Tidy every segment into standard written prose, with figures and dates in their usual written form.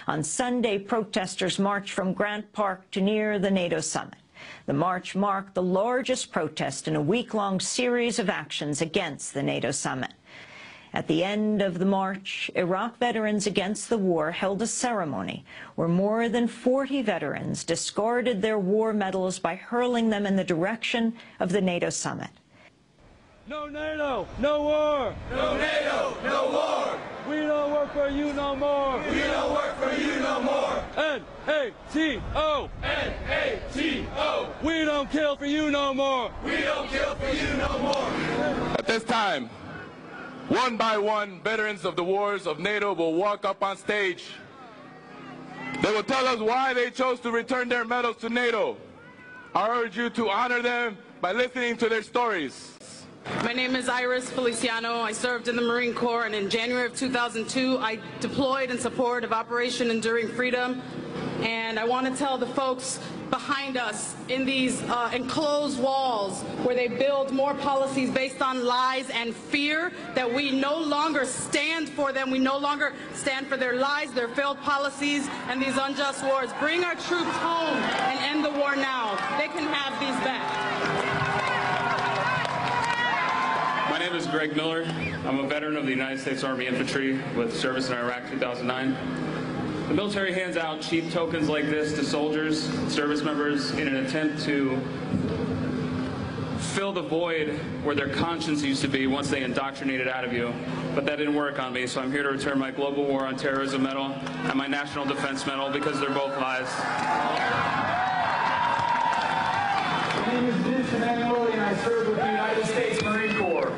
On Sunday, protesters marched from Grant Park to near the NATO summit. The march marked the largest protest in a week-long series of actions against the NATO summit. At the end of the march, Iraq Veterans Against the War held a ceremony where more than 40 veterans discarded their war medals by hurling them in the direction of the NATO summit. No NATO, no war! No NATO, no war! We don't work for you no more! We don't work for you no more! N-A-T-O! N-A-T-O! We don't kill for you no more! We don't kill for you no more! At this time, one by one, veterans of the wars of NATO will walk up on stage. They will tell us why they chose to return their medals to NATO. I urge you to honor them by listening to their stories. My name is Iris Feliciano. I served in the Marine Corps, and in January of 2002, I deployed in support of Operation Enduring Freedom. And I want to tell the folks behind us in these enclosed walls where they build more policies based on lies and fear that we no longer stand for them. We no longer stand for their lies, their failed policies, and these unjust wars. Bring our troops home and end the war now. They can have these back. My name is Greg Miller. I'm a veteran of the United States Army Infantry with service in Iraq 2009. The military hands out cheap tokens like this to soldiers, service members, in an attempt to fill the void where their conscience used to be once they indoctrinated out of you. But that didn't work on me, so I'm here to return my Global War on Terrorism Medal and my National Defense Medal because they're both lies. My name is Vincent Emanuele, and I serve with the United States Marine Corps.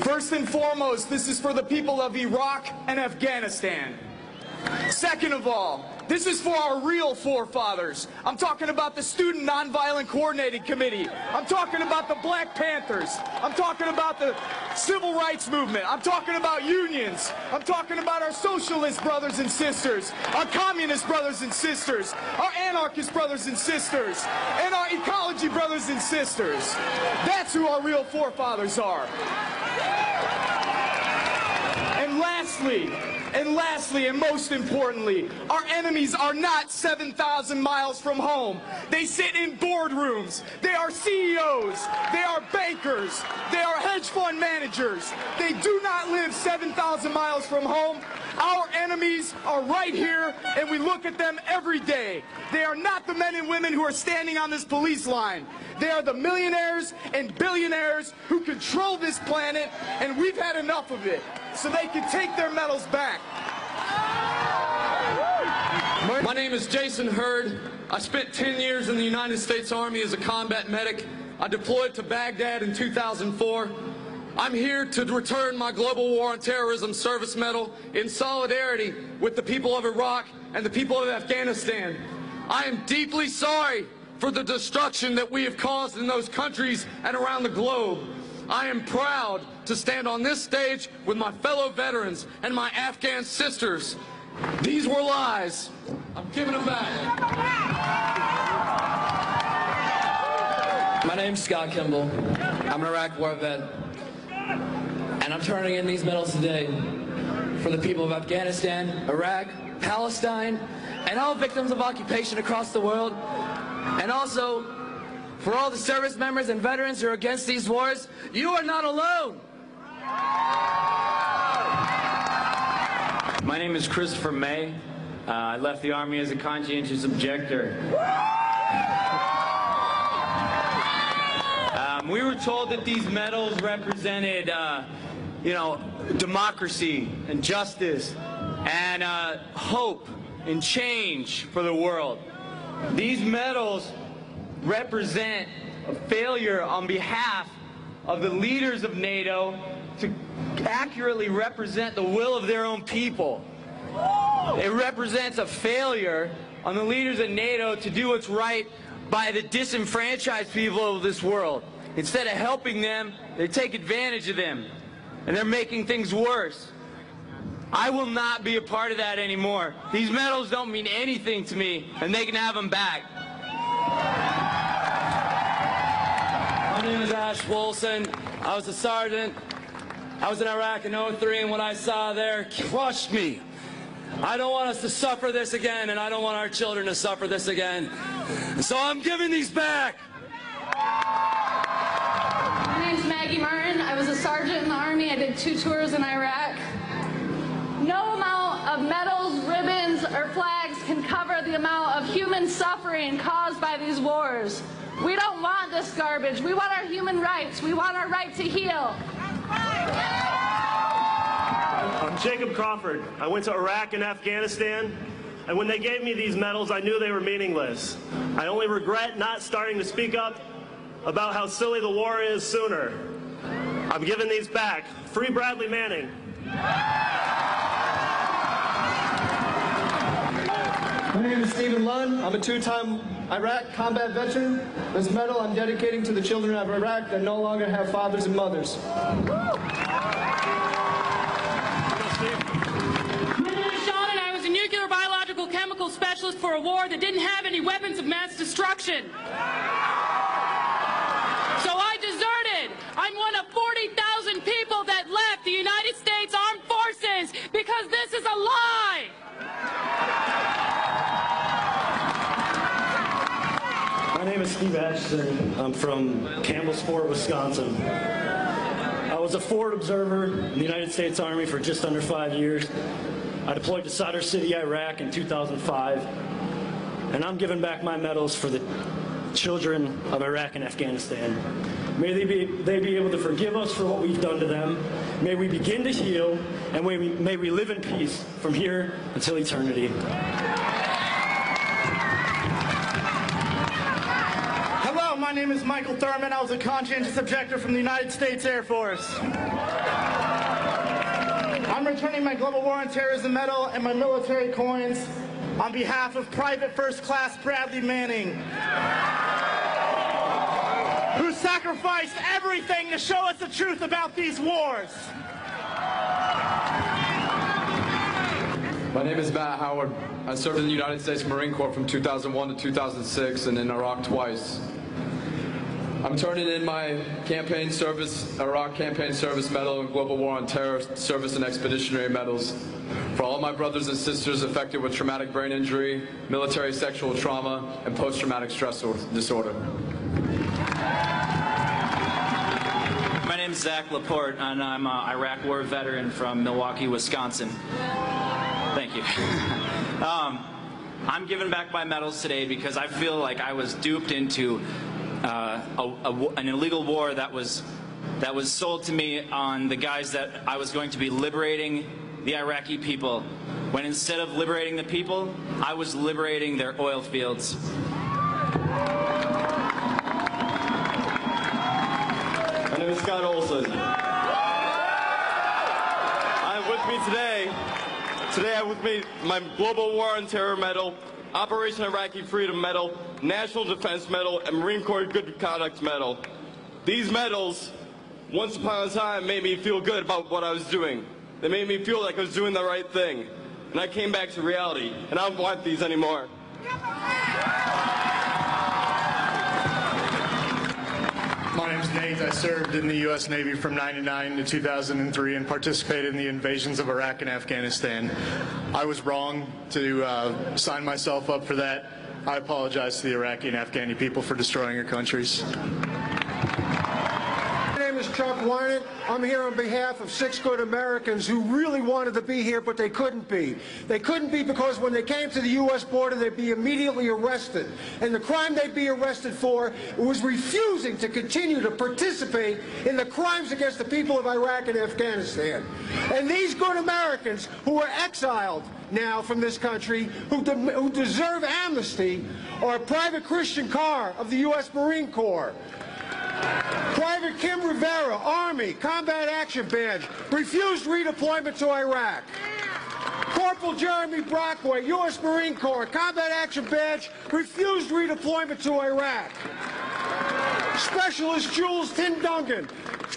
First and foremost, this is for the people of Iraq and Afghanistan. Second of all, this is for our real forefathers. I'm talking about the Student Nonviolent Coordinating Committee. I'm talking about the Black Panthers. I'm talking about the Civil Rights Movement. I'm talking about unions. I'm talking about our socialist brothers and sisters, our communist brothers and sisters, our anarchist brothers and sisters, and our ecology brothers and sisters. That's who our real forefathers are. And lastly, and most importantly, our enemies are not 7,000 miles from home. They sit in boardrooms. They are CEOs. They are bankers. They are hedge fund managers. They do not live 7,000 miles from home. Our enemies are right here, and we look at them every day. They are not the men and women who are standing on this police line. They are the millionaires and billionaires who control this planet, and we've had enough of it, so they can take their medals back. My name is Jason Hurd. I spent 10 years in the United States Army as a combat medic. I deployed to Baghdad in 2004. I'm here to return my Global War on Terrorism Service Medal in solidarity with the people of Iraq and the people of Afghanistan. I am deeply sorry for the destruction that we have caused in those countries and around the globe. I am proud to stand on this stage with my fellow veterans and my Afghan sisters. These were lies. I'm giving them back. My name's Scott Kimball. I'm an Iraq war vet. And I'm turning in these medals today for the people of Afghanistan, Iraq, Palestine, and all victims of occupation across the world. And also for all the service members and veterans who are against these wars. You are not alone. My name is Christopher May. I left the Army as a conscientious objector. We were told that these medals represented, democracy and justice and hope and change for the world. These medals represent a failure on behalf of the leaders of NATO to accurately represent the will of their own people. It represents a failure on the leaders of NATO to do what's right by the disenfranchised people of this world. Instead of helping them, they take advantage of them, and they're making things worse. I will not be a part of that anymore. These medals don't mean anything to me, and they can have them back. My name is Ash Wolson. I was a sergeant. I was in Iraq in '03, and what I saw there crushed me. I don't want us to suffer this again, and I don't want our children to suffer this again. So I'm giving these back. My name's Maggie Martin. I was a sergeant in the Army. I did 2 tours in Iraq. No amount of medals, ribbons, or flags can cover the amount of human suffering caused by these wars. We don't want this garbage. We want our human rights. We want our right to heal. I'm Jacob Crawford. I went to Iraq and Afghanistan, and when they gave me these medals, I knew they were meaningless. I only regret not starting to speak up about how silly the war is sooner. I'm giving these back. Free Bradley Manning. My name is Stephen Lunn. I'm a 2-time Iraq combat veteran. This medal I'm dedicating to the children of Iraq that no longer have fathers and mothers. My name is Sean, and I was a nuclear, biological, chemical specialist for a war that didn't have any weapons of mass destruction. So I deserted. I'm one of 40,000 people that left the United States Armed Forces because this is a lie. My name is Steve Atchison. I'm from Campbellsport, Wisconsin. I was a forward observer in the United States Army for just under 5 years. I deployed to Sadr City, Iraq in 2005, and I'm giving back my medals for the children of Iraq and Afghanistan. May they be able to forgive us for what we've done to them. May we begin to heal, and may we live in peace from here until eternity. Hello, my name is Michael Thurman. I was a conscientious objector from the United States Air Force. I'm returning my Global War on Terrorism medal and my military coins on behalf of Private First Class Bradley Manning, who sacrificed everything to show us the truth about these wars. My name is Matt Howard. I served in the United States Marine Corps from 2001 to 2006 and in Iraq twice. I'm turning in my campaign service, Iraq Campaign Service Medal and Global War on Terror Service and Expeditionary Medals for all my brothers and sisters affected with traumatic brain injury, military sexual trauma, and post-traumatic stress disorder. My name is Zach Laporte, and I'm an Iraq War veteran from Milwaukee, Wisconsin. Thank you. I'm giving back my medals today because I feel like I was duped into an illegal war that was sold to me on the guise that I was going to be liberating the Iraqi people, when instead of liberating the people, I was liberating their oil fields. My name is Scott Olson. I'm with me today I have with me my Global War on Terror Medal, Operation Iraqi Freedom Medal, National Defense Medal, and Marine Corps Good Conduct Medal. These medals, once upon a time, made me feel good about what I was doing. They made me feel like I was doing the right thing. And I came back to reality, and I don't want these anymore. My name's Nate. I served in the U.S. Navy from 1999 to 2003 and participated in the invasions of Iraq and Afghanistan. I was wrong to sign myself up for that. I apologize to the Iraqi and Afghani people for destroying your countries. My name is Chuck Wynant. I'm here on behalf of 6 good Americans who really wanted to be here, but they couldn't be. They couldn't be because when they came to the U.S. border, they'd be immediately arrested. And the crime they'd be arrested for was refusing to continue to participate in the crimes against the people of Iraq and Afghanistan. And these good Americans who are exiled now from this country, who deserve amnesty, are Private Christian Carr of the U.S. Marine Corps, Private Kim Rivera, Army, Combat Action Badge, refused redeployment to Iraq. Corporal Jeremy Brockway, U.S. Marine Corps, Combat Action Badge, refused redeployment to Iraq. Specialist Jules Tindungan,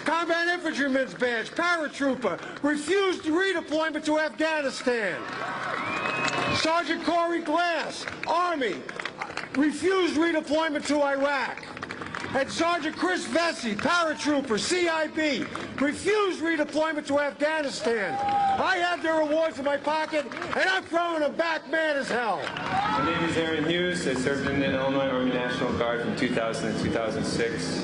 Combat Infantryman's Badge, Paratrooper, refused redeployment to Afghanistan. Sergeant Corey Glass, Army, refused redeployment to Iraq. And Sergeant Chris Vesey, paratrooper, CIB, refused redeployment to Afghanistan. I have their awards in my pocket, and I'm throwing them back mad as hell. My name is Aaron Hughues. I served in the Illinois Army National Guard from 2000 to 2006.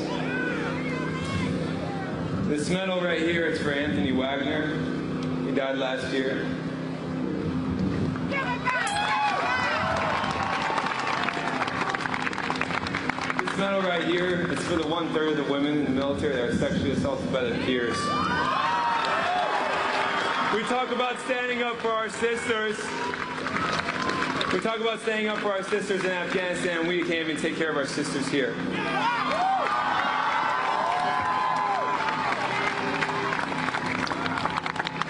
This medal right here is for Anthony Wagner. He died last year. This medal right here is for the 1/3 of the women in the military that are sexually assaulted by their peers. We talk about standing up for our sisters. We talk about standing up for our sisters in Afghanistan, and we can't even take care of our sisters here.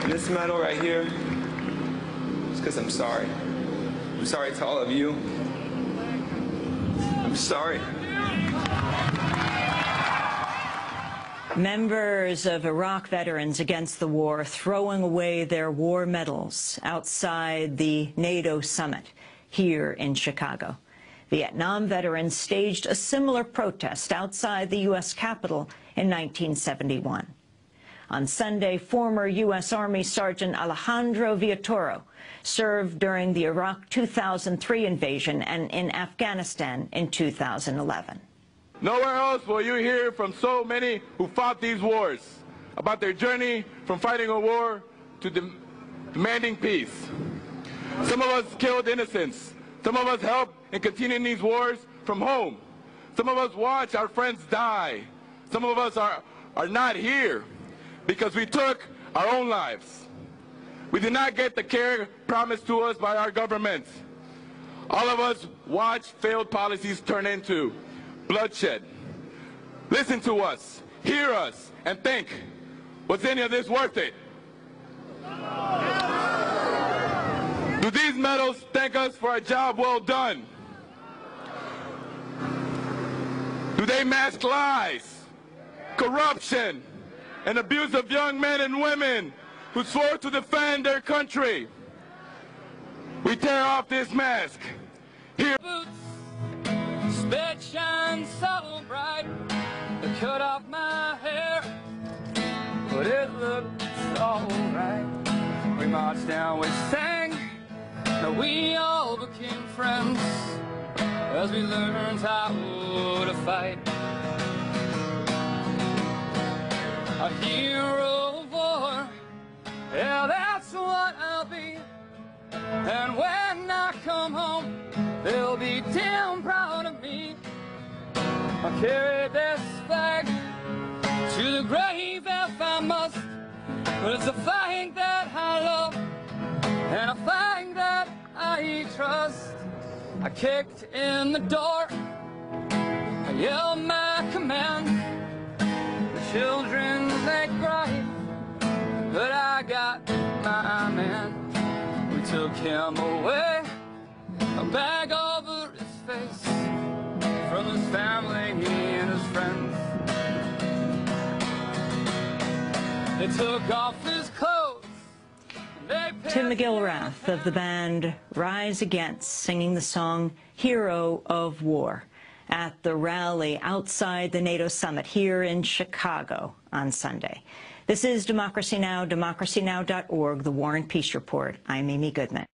And this medal right here is because I'm sorry. I'm sorry to all of you. I'm sorry. Members of Iraq veterans against the war throwing away their war medals outside the NATO summit here in Chicago. Vietnam veterans staged a similar protest outside the U.S. Capitol in 1971. On Sunday, former U.S. Army Sergeant Alejandro Villatoro served during the Iraq 2003 invasion and in Afghanistan in 2011. Nowhere else will you hear from so many who fought these wars about their journey from fighting a war to demanding peace. Some of us killed innocents. Some of us helped in continuing these wars from home. Some of us watched our friends die. Some of us are not here because we took our own lives. We did not get the care promised to us by our government. All of us watched failed policies turn into bloodshed. Listen to us, hear us, and think, was any of this worth it? Do these medals thank us for a job well done? Do they mask lies, corruption, and abuse of young men and women who swore to defend their country? We tear off this mask. Here. Spit shines so bright, they cut off my hair, but it looked alright. We marched down, we sang, and we all became friends as we learned how to fight. A hero of war, yeah, that's what I'll be. And when I come home, they'll be damn proud of me. I'll carry this flag to the grave if I must, but it's a flag that I love and a flag that I trust. I kicked in the door, I yelled my command. The children, they cried, but I got my man. We took him away, a bag over his face, from his family and his friends. They took off his clothes. Tim McGilrath of the band Rise Against singing the song Hero of War at the rally outside the NATO summit here in Chicago on Sunday. This is Democracy Now!, democracynow.org, the War and Peace Report. I'm Amy Goodman.